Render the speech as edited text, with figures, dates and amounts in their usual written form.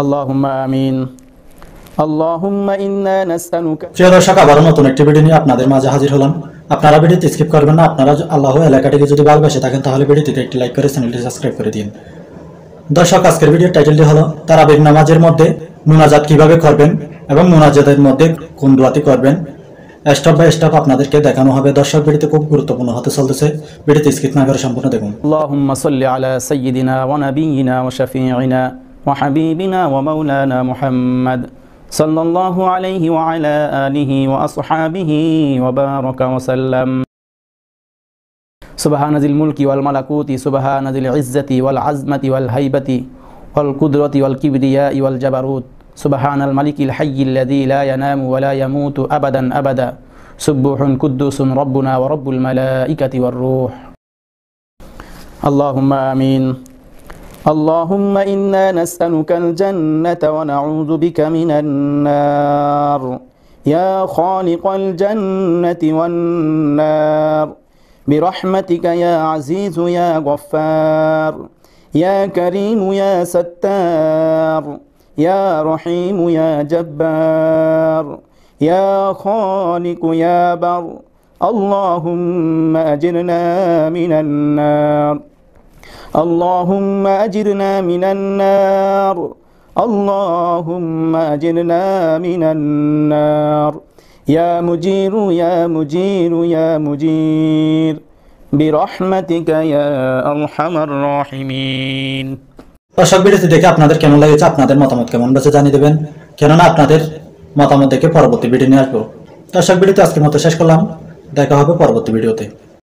আল্লাহুম্মা আমিন। আল্লাহুম্মা ইন্না নাসআলুকা। প্রিয় দর্শক, আবারও নতুন একটি ভিডিও নিয়ে আপনাদের মাঝে হাজির হলাম। আপনারা ভিডিওটি স্কিপ করবেন না। আপনারা আল্লাহ এলাকাটিকে যদি ভালোবাসে থাকেন তাহলে ভিডিওটিতে একটি লাইক করে চ্যানেলটি সাবস্ক্রাইব করে দিন। দর্শক, আজকের ভিডিওর টাইটেলটি হলো তারাবির নামাজের মধ্যে মুনাজাত কিভাবে করবেন এবং মুনাজাতের মধ্যে কোন দোয়াটি করবেন, স্টেপ বাই স্টেপ আপনাদেরকে দেখানো হবে। দর্শক, ভিডিওটি খুব গুরুত্বপূর্ণ হতে চলতেছে, ভিডিওটি স্কিপ না করে সম্পূর্ণ দেখুন। আল্লাহুম্মা সাল্লি আলা সাইয়্যিদিনা ওয়া নাবিয়িনা ওয়া শাফিঈনা ওয়া হাবিবিনা ওয়া মাওলানা মুহাম্মদ সাল্লাল্লাহু আলাইহি ওয়া আলা আলিহি ওয়া আসহাবিহি ওয়া বারাকা ওয়া সাল্লাম। সুবহানাজিল মুলকি ওয়াল মালাকুতি সুবহানাজিল ইজ্জতি ওয়াল আজমতি ওয়াল হাইবাতি ওয়াল কুদরতি ওয়াল কিবরিয়াই ওয়াল জাবারুত সুবহানাল মালিকিল হাইয়্যিল্লাযী লা ইয়ানামু ওয়া লা ইয়ামুতু আবাদান আবাদা সুবহুন কুদ্দুসুন রাব্বুনা ওয়া রাব্বুল মালাইকাতি ওয়ার রূহ। আল্লাহুম্মা আমিন। اللهم إنا نسألك الجنة ونعوذ بك من النار يا خالق الجنة والنار برحمتك يا عزيز يا غفار يا كريم يا ستار يا رحيم يا جبار يا خالق يا بر اللهم أجرنا من النار اللهم أجرنا من النار اللهم أجرنا من النار يا مجير يا مجير يا مجير برحمتك يا أرحم الراحمين। দর্শক, ভিডিওটি দেখে আপনাদের কেমন লেগেছে, আপনাদের মতামত কেমন বেঁচে জানিয়ে দেবেন, কেননা আপনাদের মতামত দেখে পরবর্তী ভিডিও নিয়ে আসবো। দর্শক, ভিডিওতে আজকের মতো শেষ করলাম। দেখা হবে পরবর্তী ভিডিওতে।